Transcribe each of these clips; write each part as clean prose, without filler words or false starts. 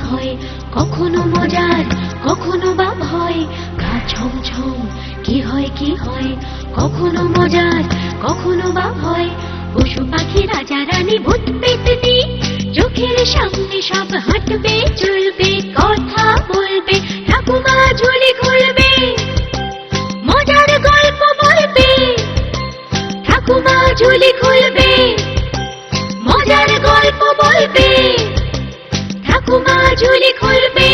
হয়, কখনো মজার কখনো বা ভয়। গা ছমছম কি হয় কি হয়, কখনো মজার কখনো বা ভয়। পশু পাখি রাজা রানী ভূত পেতনি চোখের সামনে সব হাঁটবে চলবে, কথা বলবে, ঠাকুমা ঝুলি খুলবে, মজার গল্প বলবে। ঠাকুমা ঝুলি খুলবে, মজার গল্প বলবে, ঠাকুমা ঝুলি খুলবে।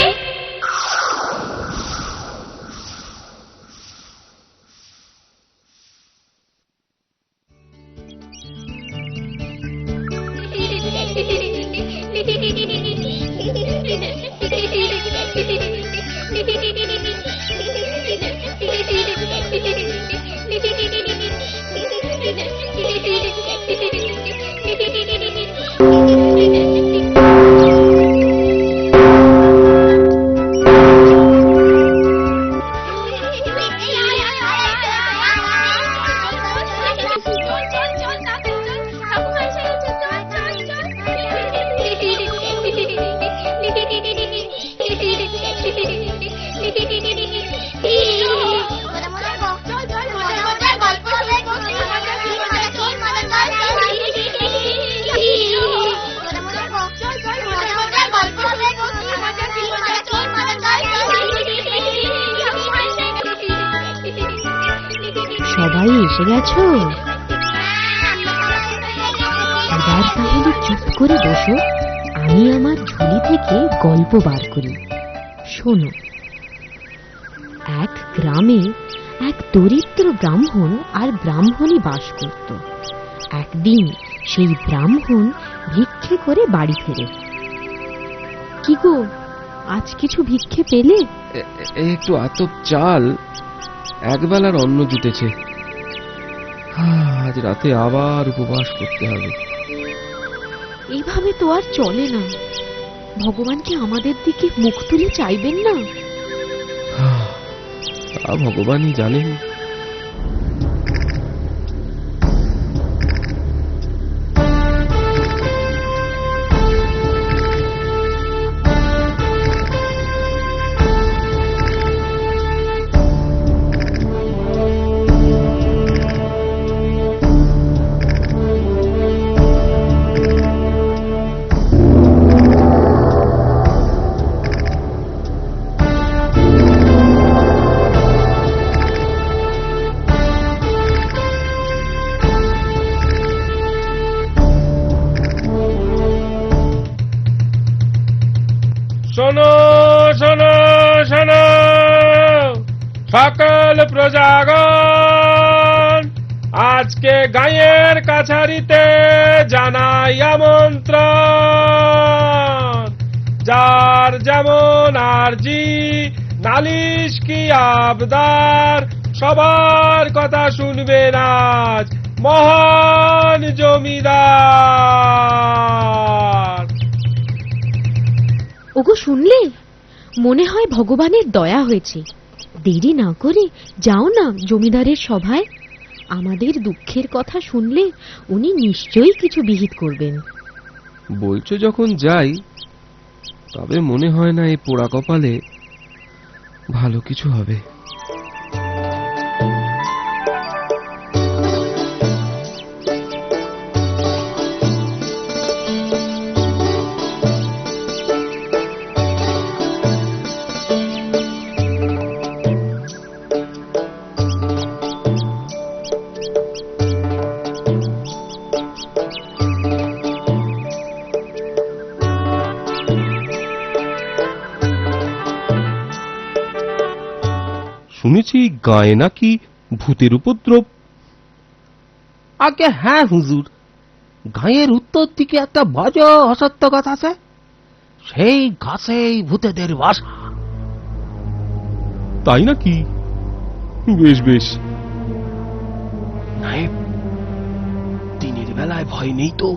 সবাই এসে গেছো? এবার তাহলে চুপ করে বসো, আমি আমার ঝুলি থেকে গল্প বার করি। শোনো, এক গ্রামে এক দরিদ্র ব্রাহ্মণ আর ব্রাহ্মণী বাস করত। একদিন সেই ব্রাহ্মণ ভিক্ষে করে বাড়ি ফেরে। কি গো, আজ কিছু ভিক্ষে পেলে? একটু আতপ চাল, একবেলার অন্ন জুটেছে। আজ রাতে আবার উপবাস করতে হবে। এইভাবে তো আর চলে না। ভগবান কি আমাদের দিকে মুখ তুলে চাইবেন না? তা ভগবানই জানেন। শোনো শোনো শোনো সকল প্রজাগণ, আজকে গাঁয়ের কাছারিতে জানাই আমন্ত্রণ। যার যেমন আরজি, নালিশ কি আবদার, সবার কথা শুনবেন আজ মহান জমিদার। ওগো, শুনলে? মনে হয় ভগবানের দয়া হয়েছে। দেরি না করে যাও না জমিদারের সভায়। আমাদের দুঃখের কথা শুনলে উনি নিশ্চয়ই কিছু বিহিত করবেন। বলছো যখন যাই, তবে মনে হয় না এই পোড়া কপালে ভালো কিছু হবে। শুনেছি গায়ে নাকি ভূতের উপদ্রব। আগে হ্যাঁ হুজুর, গাঁয়ের উত্তর দিকে একটা বড় অসত্য গাছ আছে, সেই গাছেই ভূতেদের বাসা। তাই নাকি? বেশ বেশ। নায়েব, দিনের বেলায় ভয় নেই তো?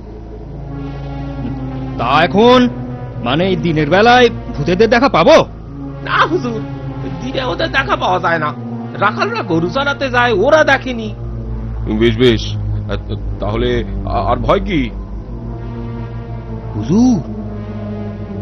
তা এখন মানে দিনের বেলায় ভূতেদের দেখা পাবো? না হুজুর, দিনে ওদের দেখা পাওয়া যায় না। রাখালরা গরু চড়াতে যায়, ওরা দেখেনি। বেশ বেশ, তাহলে আর ভয় কি? হুজুর,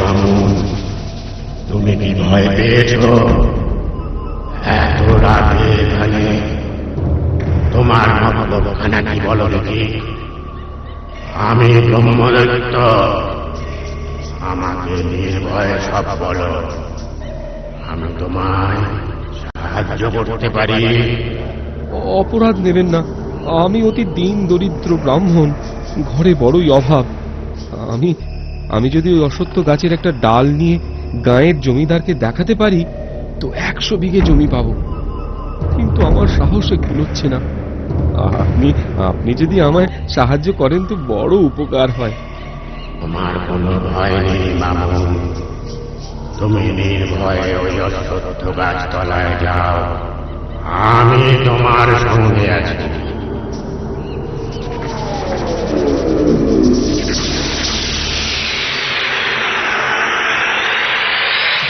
বামুন, তুমি কি ভয় পেয়েছ? এত রাতে এখানে তোমার মতলবখানা কি বলো দেখি? আমি ব্রহ্মদত্ত, আমাকে নির্ভয়ে সব বলো, আমি তোমায় সাহায্য করতে পারি। অপরাধ নেবেন না, আমি অতি দিন দরিদ্র ব্রাহ্মণ, ঘরে বড়ই অভাব। আমি যদি ওই অশ্বত্থ গাছের একটা ডাল নিয়ে গাঁয়ের জমিদারকে দেখাতে পারি তো 100 বিঘে জমি পাবো, কিন্তু আমার সাহসে কুলোচ্ছে না। আপনি যদি আমায় সাহায্য করেন তো বড় উপকার হয়। তোমার কোনো ভয় নেই বামুন, তুমি নির্ভয়ে ওই অশ্বত্থ গাছ তলায় যাও, আমি তোমার সঙ্গে আছি।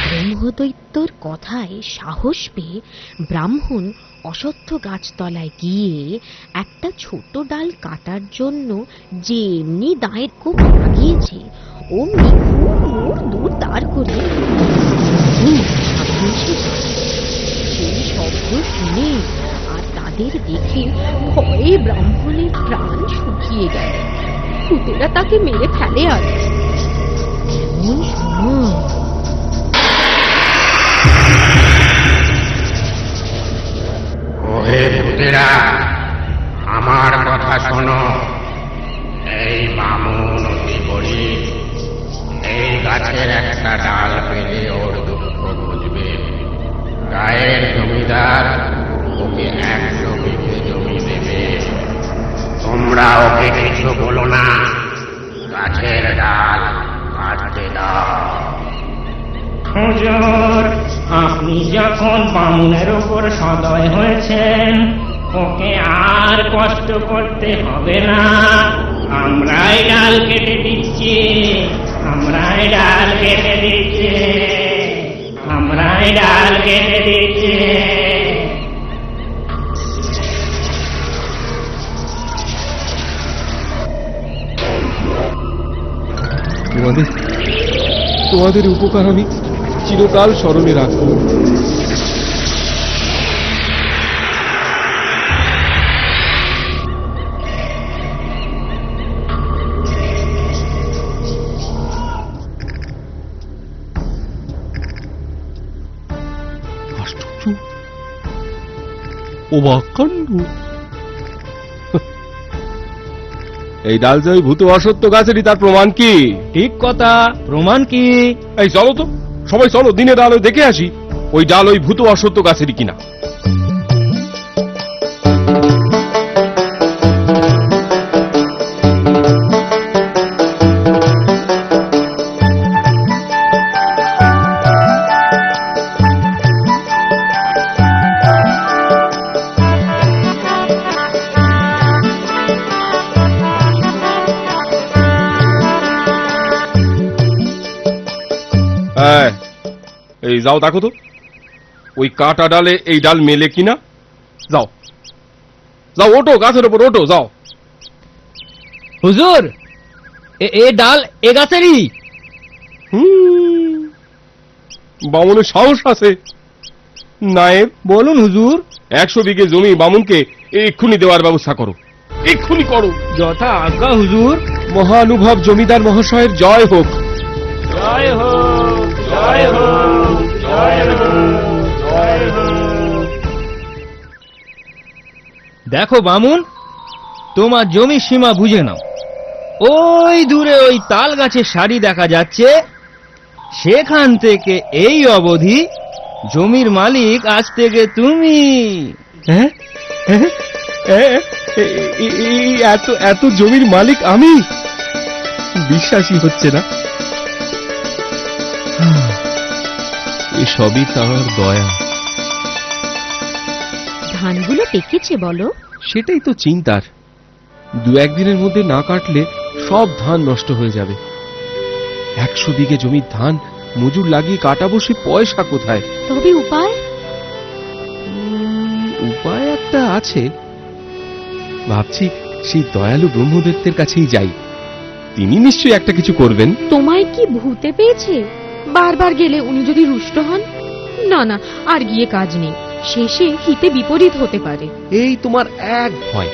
ব্রহ্মদৈত্য তোর কথায় সাহস পেয়ে ব্রাহ্মণ অশ্বত্থ গাছতলায় গিয়ে একটা ছোট ডাল কাটার জন্য যে এমনি দায়ের কোপ লাগিয়েছে অমনি খুব দূর দাঁড় করে সামনে এসে দাঁড়ায়। সেই শব্দ শুনে আর তাদের দেখে ভয়ে ব্রাহ্মণের প্রাণ শুকিয়ে গেল। ভূতেরা তাকে মেরে ফেলে আর এমন সময় ওহে ভূতেরা, আমার কথা শোনো। এই বামুন অতি গরিব, এই গাছের একটা ডাল পেলে ওর দুঃখ বুঝবে। গায়ের জমিদার ওকে 100 বিঘে জমি দেবে। তোমরা ওকে কিছু বলো না, গাছের ডাল কাটতে দাও। হুজুর, আপনি যখন বামুনের উপর সদয় হয়েছেন, ওকে আর কষ্ট করতে হবে না। আমরাই ডাল কেটে দিচ্ছি, আমরাই ডাল কেটে দিচ্ছি, আমরাই ডাল কেটে দিচ্ছি। তোমাদের উপকার আমি চিরকাল স্মরণে রাখবো। আশ্চর্য, অবাক কাণ্ড। এই ডাল যে ওই ভূত অসত্য গাছেরই, তার প্রমাণ কি? ঠিক কথা, প্রমাণ কি? এই চলো তো, সবাই চলো, দিনের আলো দেখে আসি ওই ডাল ওই ভূত অসত্য গাছেরই কিনা। এই যাও দেখো তো ওই কাটা ডালে এই ডাল মেলে কিনা। যাও যাও, ওটো, গাছের ওপর ওটো, যাও। হুজুর, এ ডাল এ গাছেরই। বামুনের সাহস আছে। নায়েব, বলুন হুজুর। 100 বিঘে জমি বামুনকে এক্ষুনি দেওয়ার ব্যবস্থা করো, এক্ষুনি করো। যথা আজ্ঞা হুজুর। মহানুভব জমিদার মহাশয়ের জয় হোক। জয় হোক, জয় হোক, জয় হোক, জয় হোক। দেখো বামুন, তোমার জমি সীমা বুঝে নাও। ওই দূরে ওই তাল গাছের সারি দেখা যাচ্ছে, সেখান থেকে এই অবধি জমির মালিক আজ থেকে তুমি। হ্যাঁ, এত এত জমির মালিক আমি? বিশ্বাসই হচ্ছে না। এসবই তার দয়া। ধানগুলো পেকেছে বলো? সেটাই তো চিন্তার। 2-1 দিনের মধ্যে না কাটলে সব ধান নষ্ট হয়ে যাবে। 100 বিঘে জমির ধান মজুর লাগিয়ে কাটাবো, সে পয়সা কোথায়? তবে উপায়? উপায় একটা আছে। ভাবছি সেই দয়ালু ব্রহ্মদত্তের কাছেই যাই, তিনি নিশ্চয়ই একটা কিছু করবেন। তোমায় কি ভূতে পেয়েছে? বারবার গেলে উনি যদি রুষ্ট হন? না না, আর গিয়ে কাজ নেই, শেষে হিতে বিপরীত হতে পারে। এই তোমার এক ভয়।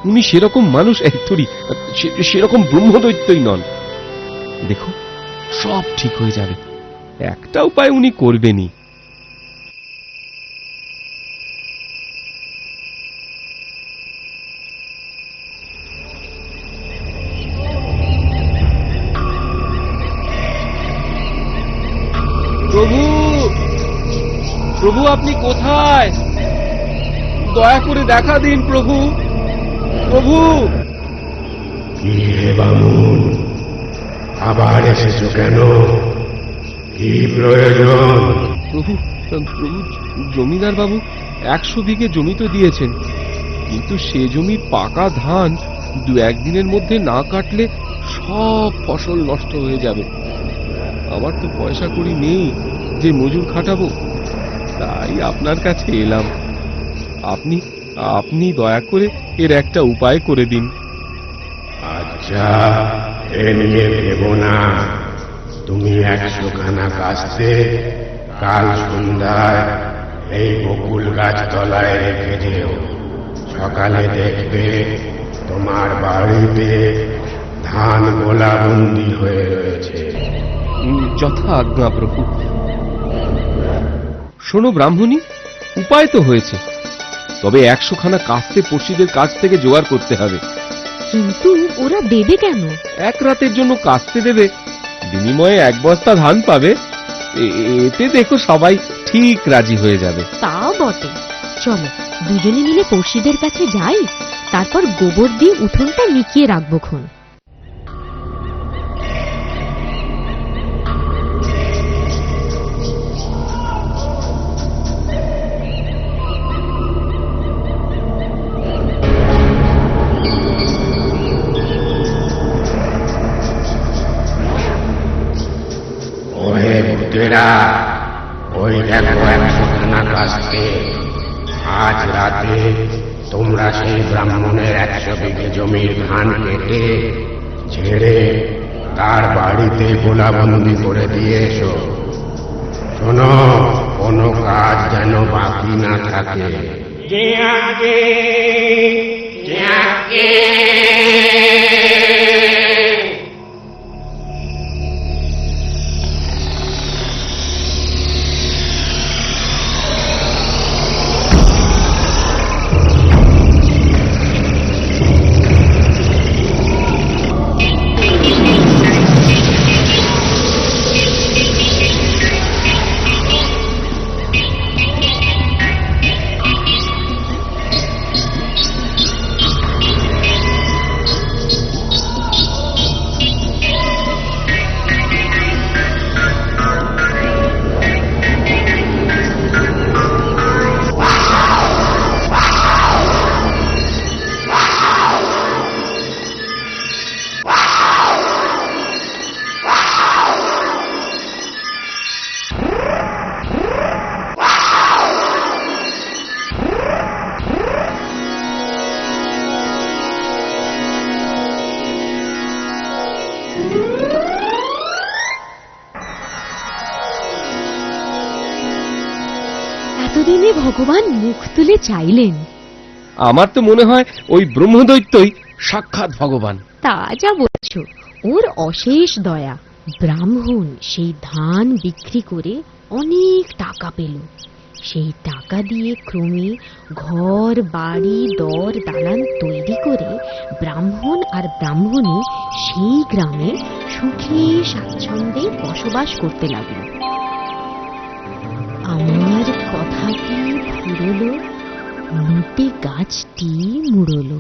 উনি সেরকম মানুষ সেরকম ব্রহ্মদৈত্যই নন। দেখো, সব ঠিক হয়ে যাবে। একটা উপায় উনি করবেনই। প্রভু, প্রভু আপনি কোথায়? দয়া করে দেখা দিন প্রভু, প্রভু। কি হে বামুন, আবার এসেছো কেন? কি প্রয়োজন? প্রভু, প্রভু, জমিদার বাবু 100 বিঘে জমি তো দিয়েছেন, কিন্তু সে জমির পাকা ধান 2-1 দিনের মধ্যে না কাটলে সব ফসল নষ্ট হয়ে যাবে। আমার তো পয়সা কড়ি নেই, যে মজুর খাটাবো, তাই আপনার কাছে এলাম। আপনি আপনি দয়া করে এর একটা উপায় করে দিন। আচ্ছা, এ নিয়ে ভেবো না। তুমি 100 খানা কাস্তে কাল সন্ধ্যায় এই বকুল গাছ তলায় রেখে যেও। সকালে দেখবে তোমার বাড়িতে ধান গোলাবন্দি হয়ে রয়েছে। যথা আজ্ঞা প্রভু। শোনো ব্রাহ্মণী, উপায় তো হয়েছে, তবে 100 খানা কাস্তে পড়শিদের কাছ থেকে জোগাড় করতে হবে। কিন্তু ওরা দেবে কেন? এক রাতের জন্য কাস্তে দেবে, বিনিময়ে 1 বস্তা ধান পাবে। এতে দেখো সবাই ঠিক রাজি হয়ে যাবে। তা বটে, চলো দুজনে মিলে পড়শিদের কাছে যাই, তারপর গোবর দিয়ে উঠোনটা নিকিয়ে রাখবো খন। ওহে ভূতেরা, ওই দেখো 100 খানা কাস্তে। আজ রাতে তোমরা সেই ব্রাহ্মণের 100 বিঘে জমির ধান কেটে ছেড়ে তার বাড়িতে গোলাবন্দি করে দিয়ে এসো। শোনো, কোনো কাজ যেন বাকি না থাকে। যে আগে যে আগে এতদিনে ভগবান মুখ তুলে চাইলেন। আমার তো মনে হয় ওই ব্রহ্মদৈত্যই সাক্ষাৎ ভগবান। তা যা বলছো, ওর অশেষ দয়া। ব্রাহ্মণ সেই ধান বিক্রি করে অনেক টাকা পেল। সেই টাকা দিয়ে ক্রমে ঘর বাড়ি দর দালান তৈরি করে ব্রাহ্মণ আর ব্রাহ্মণী সেই গ্রামে সুখে স্বাচ্ছন্দ্যে বসবাস করতে লাগল। আমার কথাটি ফুরলো, লুটে গাছটি মুড়লো।